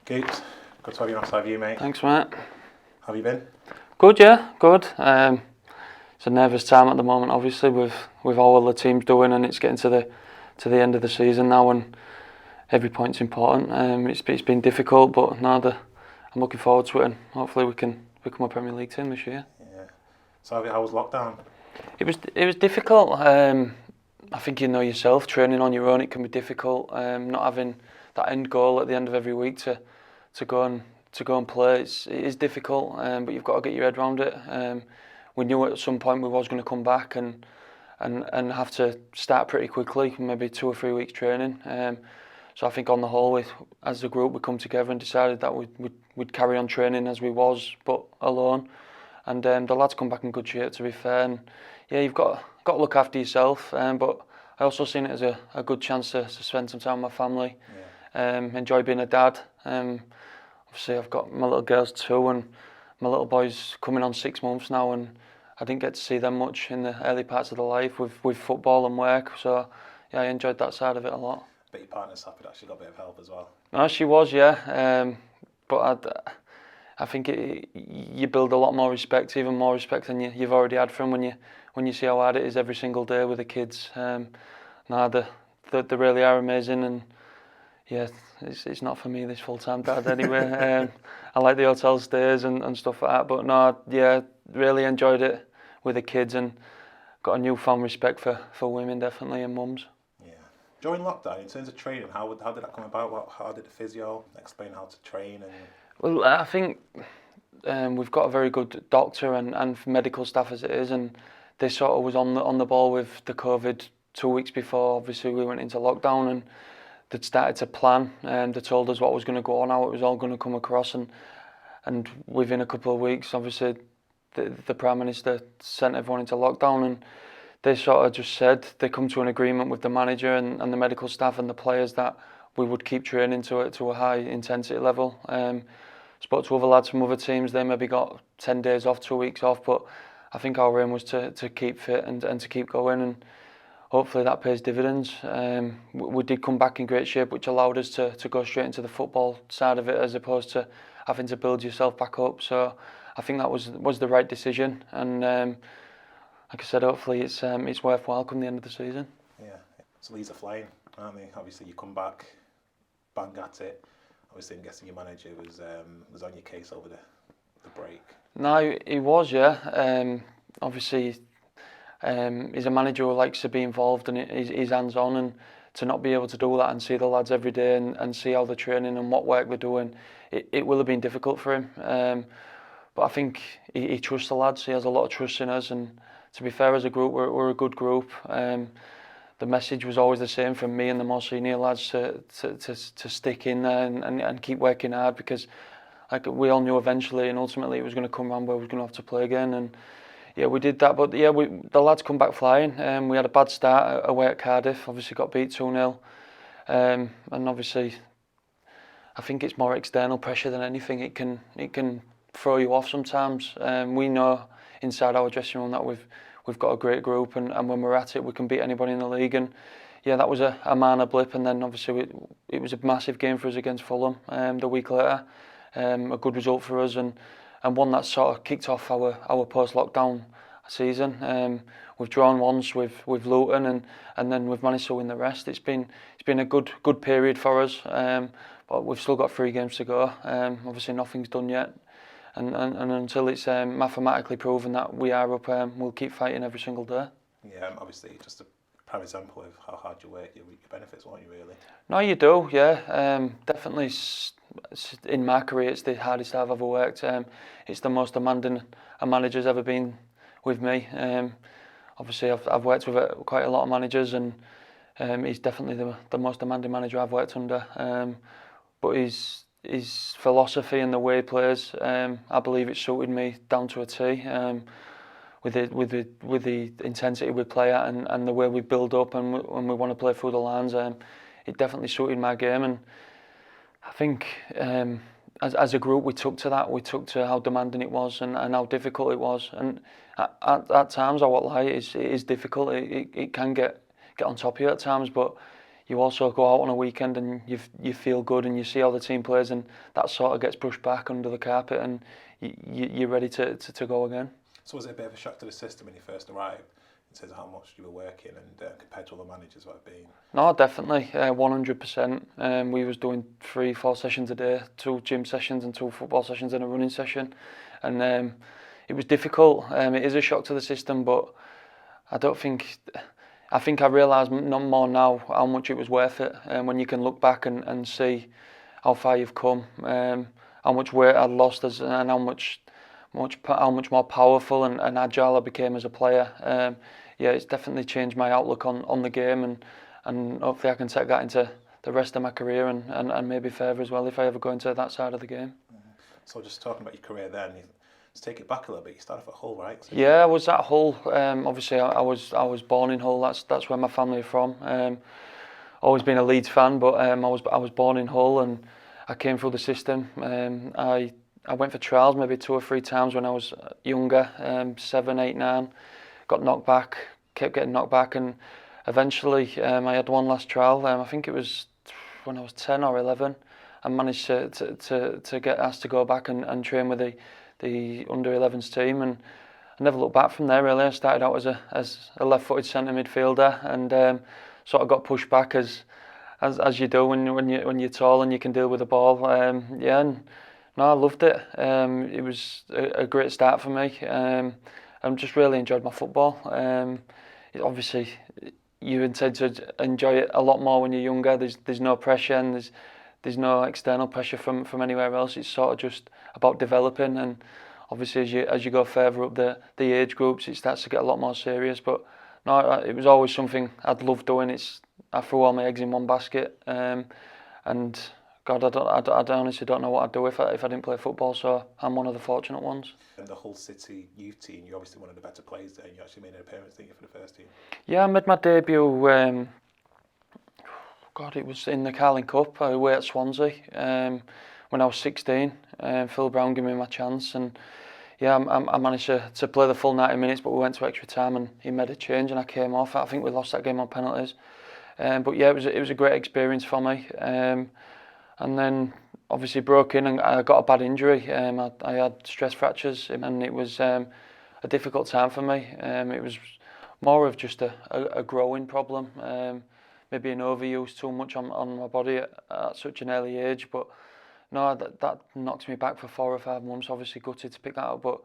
Goops, good to have you on Offside View, mate. Thanks, mate. How have you been? Good, yeah, good. It's a nervous time at the moment, obviously, with all the teams doing, and it's getting to the end of the season now, and every point's important. It's been difficult, but now I'm looking forward to it, and hopefully we can become a Premier League team this year. Yeah. So how was lockdown? It was difficult. I think you know yourself, training on your own, it can be difficult. Not having that end goal at the end of every week to go and play, it is difficult. But you've got to get your head around it. We knew at some point we was going to come back and have to start pretty quickly, maybe 2 or 3 weeks training. So I think on the whole, as a group, we come together and decided that we'd carry on training as we was, but alone. And the lads come back in good shape, to be fair. And yeah, you've got to look after yourself. But I also seen it as a good chance to spend some time with my family. Yeah. Enjoy being a dad. Obviously, I've got my little girls too, and my little boy's coming on 6 months now, and I didn't get to see them much in the early parts of their life with football and work. So yeah, I enjoyed that side of it a lot. But your partner's happy that she got a bit of help as well. No, she was, yeah. But I think you build a lot more respect, even more respect than you've already had from when you see how hard it is every single day with the kids. They really are amazing, and yeah, it's not for me, this full-time dad anyway. I like the hotel stays and stuff like that, but no, yeah, really enjoyed it with the kids and got a newfound respect for women, definitely, and mums. Yeah. During lockdown, in terms of training, how did that come about? How did the physio explain how to train? Well, I think we've got a very good doctor and medical staff as it is, and they sort of was on the ball with the COVID 2 weeks before. Obviously, we went into lockdown, and they'd started to plan, and they told us what was going to go on, how it was all going to come across, and within a couple of weeks, obviously, the Prime Minister sent everyone into lockdown, and they sort of just said they come to an agreement with the manager and the medical staff and the players that we would keep training to a high intensity level. Spoke to other lads from other teams, they maybe got 10 days off, 2 weeks off, but I think our aim was to keep fit and to keep going, and hopefully that pays dividends. We did come back in great shape, which allowed us to go straight into the football side of it as opposed to having to build yourself back up. So I think that was the right decision, and like I said, hopefully it's worthwhile come the end of the season. Yeah, so Leeds are flying, aren't they? Obviously you come back, bang at it. Obviously I'm guessing your manager was on your case over the break. No, he was, yeah. Obviously he's a manager who likes to be involved and he's hands-on, and to not be able to do that and see the lads every day and see how they're training and what work they're doing, it will have been difficult for him. But I think he trusts the lads, he has a lot of trust in us, and to be fair, as a group, we're a good group. The message was always the same from me and the more senior lads to stick in there and keep working hard, because like we all knew eventually and ultimately it was going to come around where we were going to have to play again, and yeah, we did that. But yeah, the lads come back flying. We had a bad start away at Cardiff, obviously got beat 2-0, and obviously I think it's more external pressure than anything. It can throw you off sometimes. We know inside our dressing room that we've got a great group, and when we're at it, we can beat anybody in the league. And yeah, that was a minor blip, and then obviously it was a massive game for us against Fulham the week later. A good result for us, and one that sort of kicked off our post-lockdown season. We've drawn once with Luton, and then we've managed to win the rest. It's been a good period for us, but we've still got 3 games to go. Obviously nothing's done yet. And until it's mathematically proven that we are up, we'll keep fighting every single day. Yeah, obviously, just a prime example of how hard you work, your benefits, won't you, really? No, you do, yeah. Definitely, in my career, it's the hardest I've ever worked. It's the most demanding a manager's ever been with me. Obviously, I've worked with quite a lot of managers, and he's definitely the most demanding manager I've worked under. But his philosophy and the way he plays, I believe it suited me down to a T. With the intensity we play at and the way we build up and we want to play through the lines, it definitely suited my game. And I think as a group we took to that. We took to how demanding it was and how difficult it was. And at times, I won't lie, it is difficult. It can get on top of you at times, but you also go out on a weekend and you feel good and you see how the team plays, and that sort of gets brushed back under the carpet, and you're ready to go again. So was it a bit of a shock to the system when you first arrived, in terms of how much you were working and compared to other managers what have been? No, definitely, 100%. We was doing 3-4 sessions a day, 2 gym sessions and 2 football sessions and a running session, and it was difficult. It is a shock to the system, but I think I realise no more now how much it was worth it. When you can look back and see how far you've come, how much weight I'd lost and how much more powerful and agile I became as a player. Yeah, it's definitely changed my outlook on the game, and hopefully I can take that into the rest of my career and maybe further as well if I ever go into that side of the game. So just talking about your career then, let's take it back a little bit. You started off at Hull, right? So yeah, I was at Hull. Obviously, I was born in Hull. That's where my family are from. Always been a Leeds fan, but I was born in Hull, and I came through the system. I went for trials maybe 2 or 3 times when I was younger, 7, 8, 9. Got knocked back, kept getting knocked back, and eventually I had one last trial. I think it was when I was 10 or 11. I managed to get asked to go back and train with the under-11s team, and I never looked back from there really. I started out as a left-footed centre midfielder, and sort of got pushed back as you do when you're tall and you can deal with the ball. Yeah, and no, I loved it. It was a great start for me. I just really enjoyed my football. Obviously, you intend to enjoy it a lot more when you're younger. There's no pressure, and there's no external pressure from anywhere else. It's sort of just about developing, and obviously as you go further up the age groups, it starts to get a lot more serious. But no, it was always something I'd loved doing. I threw all my eggs in one basket, and God, I honestly don't know what I'd do if I didn't play football. So I'm one of the fortunate ones. And the Hull City youth team, you're obviously one of the better players there, and you actually made an appearance, didn't you, for the first team? Yeah, I made my debut. God, it was in the Carling Cup away at Swansea when I was 16. Phil Brown gave me my chance, and yeah, I managed to play the full 90 minutes, but we went to extra time and he made a change and I came off. I think we lost that game on penalties. But yeah, it was a great experience for me. And then obviously broke in and I got a bad injury. I had stress fractures and it was a difficult time for me. It was more of just a growing problem. Maybe an overuse too much on my body at such an early age, but no, that knocked me back for 4 or 5 months. Obviously gutted to pick that up, but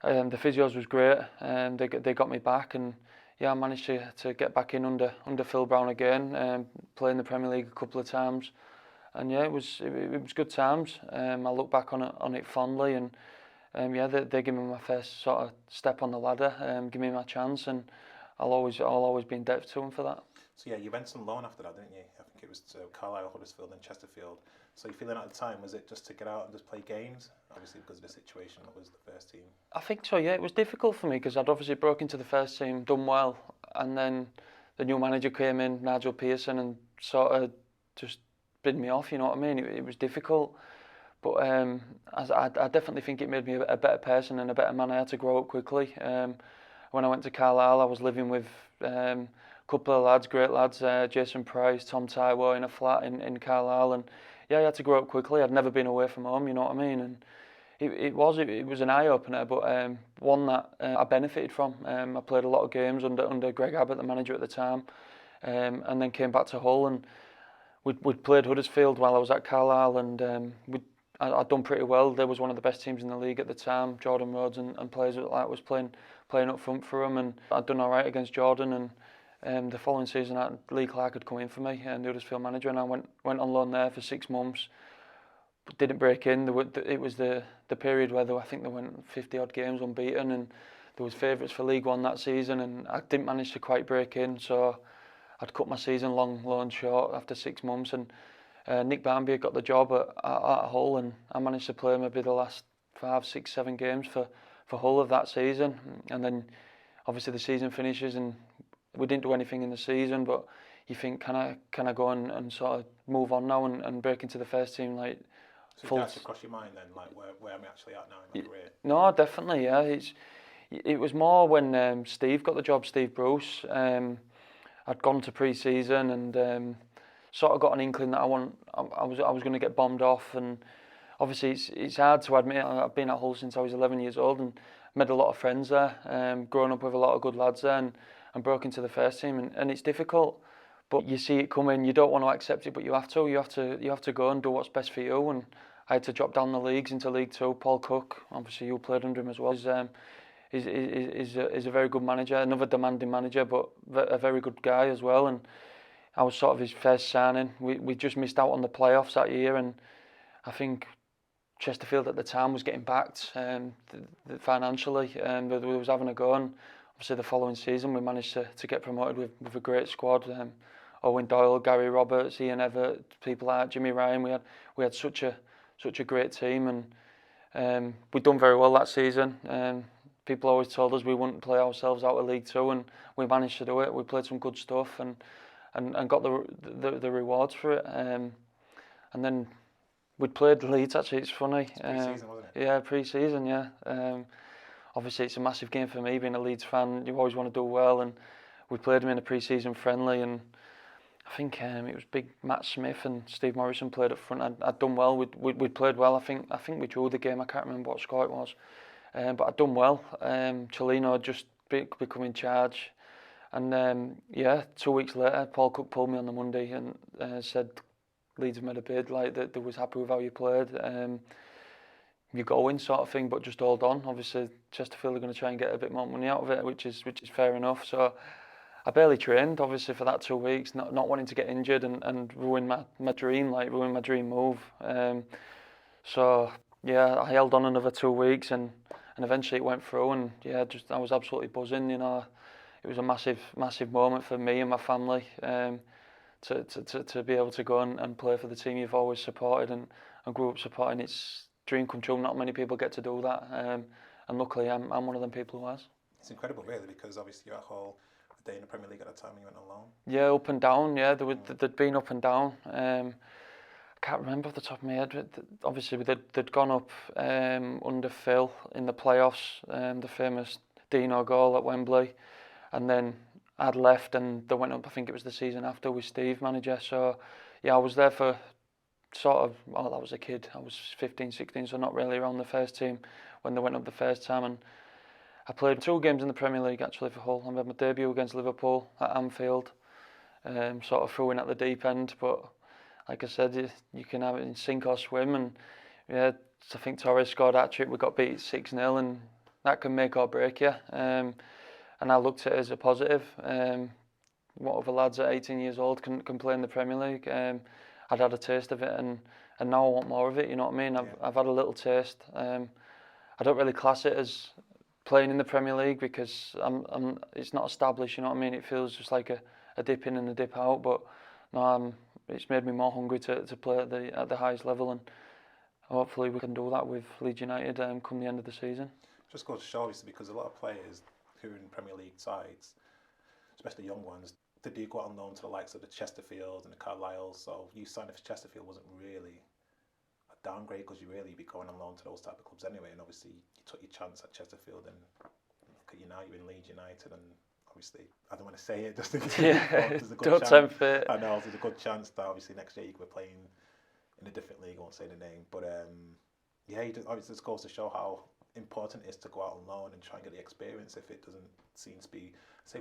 the physios was great, and they got me back, and yeah, I managed to get back in under Phil Brown again, play in the Premier League a couple of times, and yeah, it was good times. I look back on it fondly, and yeah, they gave me my first sort of step on the ladder, give me my chance, and I'll always be in debt to them for that. So yeah, you went on loan after that, didn't you? I think it was to Carlisle, Huddersfield and Chesterfield. So you feeling at the time, was it just to get out and just play games? Obviously because of the situation that was the first team. I think so, yeah. It was difficult for me because I'd obviously broke into the first team, done well, and then the new manager came in, Nigel Pearson, and sort of just bid me off, you know what I mean? It was difficult, but I definitely think it made me a better person and a better man. I had to grow up quickly. When I went to Carlisle, I was living with a couple of lads, great lads, Jason Price, Tom Taiwo, in a flat in Carlisle, and yeah, I had to grow up quickly. I'd never been away from home, you know what I mean? And it was an eye opener, but one that I benefited from. I played a lot of games under Greg Abbott, the manager at the time, and then came back to Hull, and we'd played Huddersfield while I was at Carlisle, and I'd done pretty well. They was one of the best teams in the league at the time. Jordan Rhodes and players like that was playing up front for them, and I'd done all right against Jordan. And the following season, Lee Clark had come in for me, and the Huddersfield manager, and I went on loan there for 6 months. But didn't break in. It was the period where I think they went 50 odd games unbeaten, and there was favourites for League One that season, and I didn't manage to quite break in. So I'd cut my season long loan short after 6 months, and Nick Barmby had got the job at Hull, and I managed to play maybe the last 5, 6, 7 games for Hull of that season, and then obviously the season finishes and we didn't do anything in the season, but you think, can I go and sort of move on now and break into the first team? Like, so did that cross your mind then, like where am I actually at now in my career? No, definitely, yeah. It was more when Steve got the job, Steve Bruce. I'd gone to pre-season and sort of got an inkling that I was going to get bombed off, and obviously it's hard to admit. I've been at Hull since I was 11 years old and made a lot of friends there, grown up with a lot of good lads there, and broke into the first team, and it's difficult, but you see it coming. You don't want to accept it, but you have to go and do what's best for you. And I had to drop down the leagues into League Two. Paul Cook, obviously you played under him as well, is a very good manager, another demanding manager, but a very good guy as well. And I was sort of his first signing. We just missed out on the playoffs that year, and I think Chesterfield at the time was getting backed financially, and we was having a go. And obviously the following season we managed to get promoted with a great squad. Owen Doyle, Gary Roberts, Ian Everett, people like Jimmy Ryan. We had such a great team, and we'd done very well that season. People always told us we wouldn't play ourselves out of League Two, and we managed to do it. We played some good stuff and got the rewards for it. And then we'd played Leeds. Actually, it's funny. Pre-season, wasn't it? Yeah, pre-season. Yeah. Obviously, it's a massive game for me. Being a Leeds fan, you always want to do well, and we played them in a pre-season friendly, and I think it was big Matt Smith and Steve Morrison played up front. I'd done well. We'd played well. I think we drew the game. I can't remember what score it was, but I'd done well. Cellino had just become in charge, and 2 weeks later, Paul Cook pulled me on the Monday and said Leeds have made a bid, like that they was happy with how you played. You go in sort of thing, but just hold on. Obviously, Chesterfield are going to try and get a bit more money out of it, which is fair enough. So I barely trained, obviously, for that 2 weeks, not wanting to get injured and ruin my dream, ruin my dream move. So yeah, I held on another 2 weeks and eventually it went through, and yeah, I was absolutely buzzing. You know, it was a massive moment for me and my family to be able to go and play for the team you've always supported and grew up supporting. It's dream come true. Not many people get to do that, and luckily I'm one of them people who has. It's incredible, really, because obviously you're at Hull a day in the Premier League at the time when you went on loan. Yeah, up and down. Yeah, they'd been up and down. I can't remember off the top of my head. Obviously, they'd gone up under Phil in the playoffs, the famous Dino goal at Wembley, and then I'd left and they went up. I think it was the season after with Steve manager. So yeah, I was there for I was a kid. I was 15, 16, so not really around the first team when they went up the first time. And I played 2 games in the Premier League actually for Hull. I made my debut against Liverpool at Anfield. Sort of threw in at the deep end, but like I said, you can have it in sink or swim. And yeah, I think Torres scored that trick. We got beat 6-0, and that can make or break you. And I looked at it as a positive. What other lads at 18 years old can play in the Premier League? I'd had a taste of it, and now I want more of it. You know what I mean? I've had a little taste. I don't really class it as playing in the Premier League because it's not established. You know what I mean? It feels just like a dip in and a dip out. But no, it's made me more hungry to play at the highest level, and hopefully we can do that with Leeds United come the end of the season. Just goes to show, obviously, because a lot of players who are in Premier League sides, especially young ones, they do go out on loan to the likes of the Chesterfields and the Carlisles. So you signing for Chesterfield wasn't really a downgrade because you really be going on loan to those type of clubs anyway. And obviously you took your chance at Chesterfield, and look at you now, you're in Leeds United, and obviously I don't want to say it just in case. There's a good chance. I know there's a good chance that obviously next year you could be playing in a different league. I won't say the name, but obviously this goes to show how important it is to go out on loan and try and get the experience if it doesn't seem to be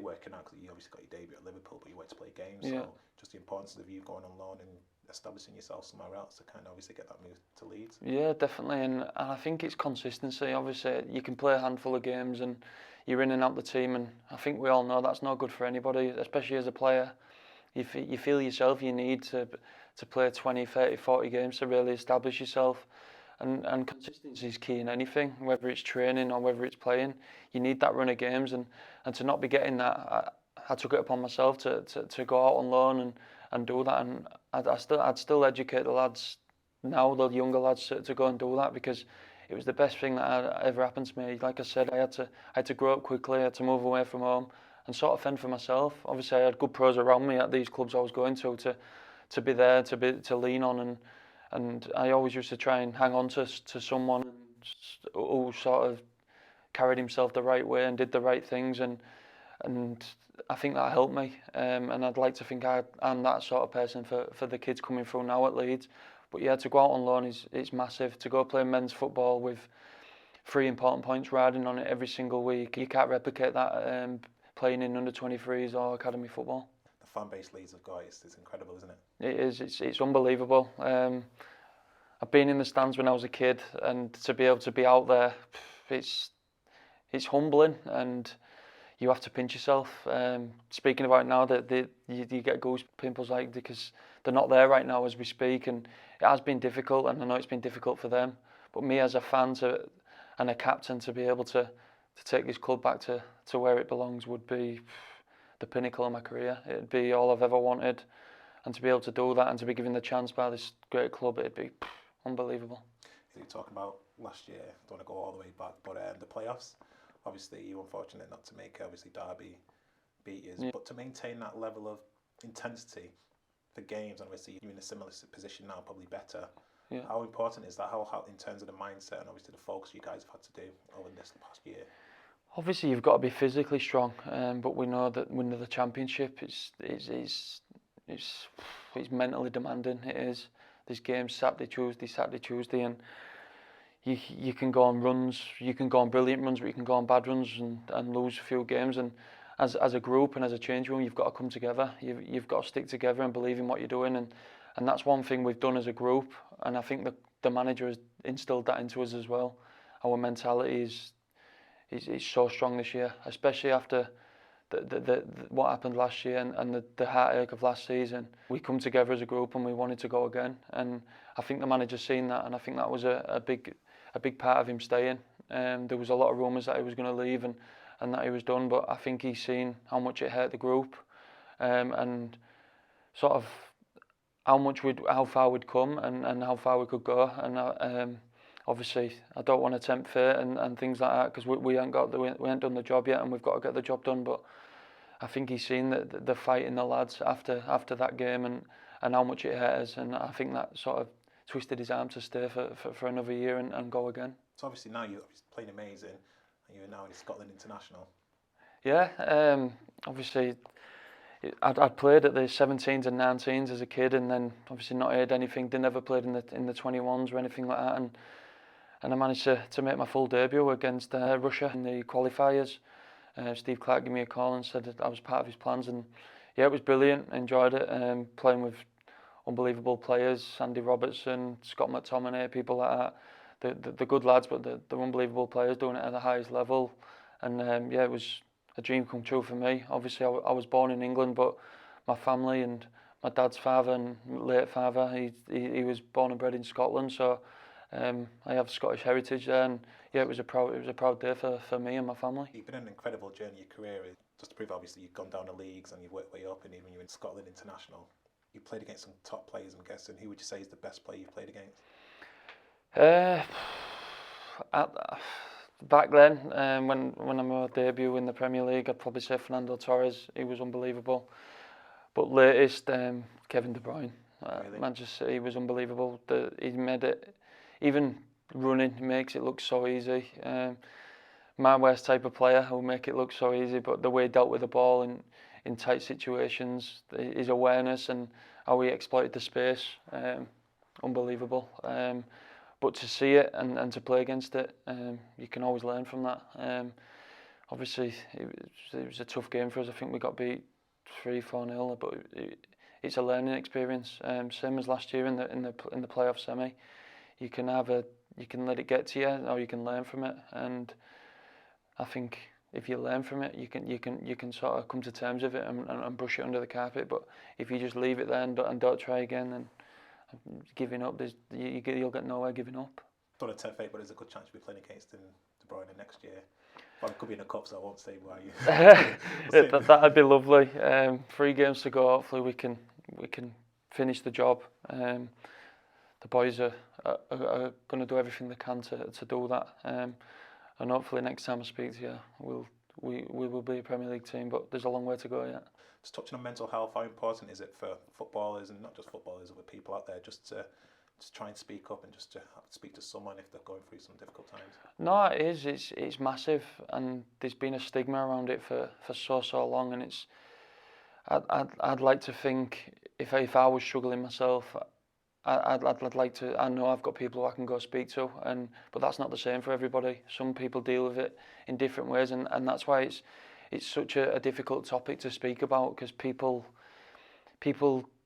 working out, because you obviously got your debut at Liverpool but you went to play games. Yeah. So just the importance of you going on loan and establishing yourself somewhere else to kind of obviously get that move to Leeds. Yeah, definitely, and I think it's consistency. Obviously you can play a handful of games and you're in and out the team, and I think we all know that's not good for anybody, especially as a player. You feel yourself you need to play 20, 30, 40 games to really establish yourself. And consistency is key in anything, whether it's training or whether it's playing. You need that run of games, and to not be getting that, I took it upon myself to go out on loan and do that. And I'd still educate the lads now, the younger lads, to go and do that, because it was the best thing that ever happened to me. Like I said, I had to grow up quickly. I had to move away from home and sort of fend for myself. Obviously, I had good pros around me at these clubs I was going to be there, to lean on, and I always used to try and hang on to someone who sort of carried himself the right way and did the right things. And and I think that helped me. And I'd like to think I'm that sort of person for the kids coming through now at Leeds. But yeah, to go out on loan is massive. To go play men's football with 3 important points riding on it every single week, you can't replicate that playing in under 23s or academy football. The fan base Leeds have got is incredible, isn't it? It is. It's unbelievable. I've been in the stands when I was a kid, and to be able to be out there, it's humbling, and you have to pinch yourself. Speaking about it now, that you get goose pimples like because they're not there right now as we speak, and it has been difficult, and I know it's been difficult for them. But me as a fan and a captain to be able to take this club back to where it belongs would be the pinnacle of my career. It'd be all I've ever wanted, and to be able to do that and to be given the chance by this great club, it'd be unbelievable. You talk about last year, don't want to go all the way back, but the playoffs, obviously you were unfortunate not to make obviously Derby beat you, but to maintain that level of intensity for games, and obviously you're in a similar position now, probably better. Yeah. How important is that? How in terms of the mindset and obviously the focus you guys have had to do over this past year? Obviously, you've got to be physically strong, but we know that winning the championship it's mentally demanding. It is. There's games Saturday, Tuesday, and you can go on runs, you can go on brilliant runs, but you can go on bad runs and lose a few games. And as a group and as a change room, you've got to come together. You've got to stick together and believe in what you're doing. And that's one thing we've done as a group. And I think the manager has instilled that into us as well. Our mentality is so strong this year, especially after the what happened last year and the heartache of last season. We come together as a group and we wanted to go again. And I think the manager's seen that, and I think that was a big part of him staying. There was a lot of rumours that he was going to leave and that he was done, but I think he's seen how much it hurt the group, and sort of how far we'd come and how far we could go. And obviously, I don't want to tempt fate and things like that because we ain't done the job yet, and we've got to get the job done. But I think he's seen the fight in the lads after that game and how much it hurt us, and I think that sort of twisted his arm to stay for another year and go again. So obviously now you're playing amazing, and you're now in Scotland international. Yeah, obviously I'd played at the 17s and 19s as a kid, and then obviously not heard anything. They never played in the 21s or anything like that, and I managed to make my full debut against Russia in the qualifiers. Steve Clark gave me a call and said that I was part of his plans, and yeah, it was brilliant. Enjoyed it, playing with unbelievable players, Andy Robertson, Scott McTominay, people like that. The good lads, but they're unbelievable players doing it at the highest level. And yeah, it was a dream come true for me. Obviously, I was born in England, but my family and my dad's father and late father, he was born and bred in Scotland, so I have Scottish heritage there. And yeah, it was a proud day for me and my family. You've been on an incredible journey in your career. Just to prove, obviously, you've gone down the leagues and you've worked way up, and even you're in Scotland international. You played against some top players, I'm guessing. Who would you say is the best player you've played against? Back then, when I made my debut in the Premier League, I'd probably say Fernando Torres. He was unbelievable. But latest, Kevin De Bruyne. Really? Manchester City was unbelievable. He made it, even running, he makes it look so easy. My worst type of player who make it look so easy, but the way he dealt with the ball in tight situations, his awareness and how he exploited the space, unbelievable. But to see it and to play against it, you can always learn from that. Obviously, it was a tough game for us. I think we got beat 3-4-0, but it's a learning experience. Same as last year in the playoff semi. You can let it get to you, or you can learn from it. And I think if you learn from it, you can sort of come to terms with it and brush it under the carpet. But if you just leave it there and don't try again, then giving up, you'll get nowhere giving up. Don't want to tempt fate, but there's a good chance you'll be playing against De Bruyne next year. Well, it could be in the cup, so I won't say why you. That'd be lovely. 3 games to go. Hopefully we can finish the job. The boys are going to do everything they can to do that. And hopefully next time I speak to you, we will be a Premier League team. But there's a long way to go yet. Just touching on mental health, how important is it for footballers, and not just footballers, but people out there, just to just try and speak up and just to speak to someone if they're going through some difficult times? No, it is. It's massive, and there's been a stigma around it for so long, and it's. I'd like to think if I was struggling myself, I'd like to. I know I've got people who I can go speak to, but that's not the same for everybody. Some people deal with it in different ways, and that's why it's such a difficult topic to speak about, because people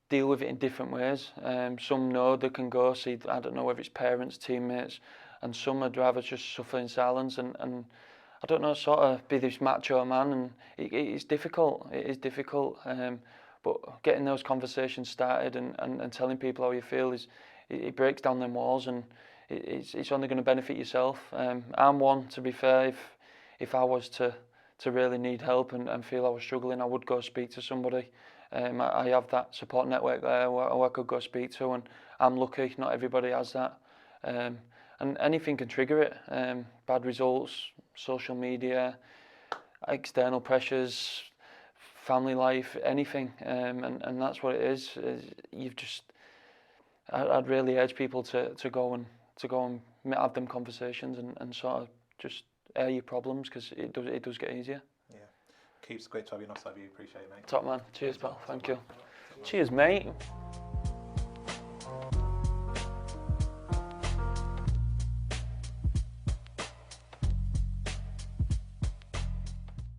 deal with it in different ways. Some know they can go see, I don't know whether it's parents, teammates, and some would rather just suffer in silence and I don't know, sort of be this macho man, and it's difficult. It is difficult. But getting those conversations started and telling people how you feel it breaks down them walls, and it's only going to benefit yourself. I'm one, to be fair, if I was to really need help and feel I was struggling, I would go speak to somebody. I have that support network there where I could go speak to, and I'm lucky, not everybody has that. And anything can trigger it. Bad results, social media, external pressures, family life, anything, and that's what it is. I'd really urge people to go and have them conversations and sort of just air your problems, because it does get easier. Yeah, Keith, it's great to have you on Offside View. Appreciate it, mate. Top man, cheers, pal. Thank you. Cheers, mate.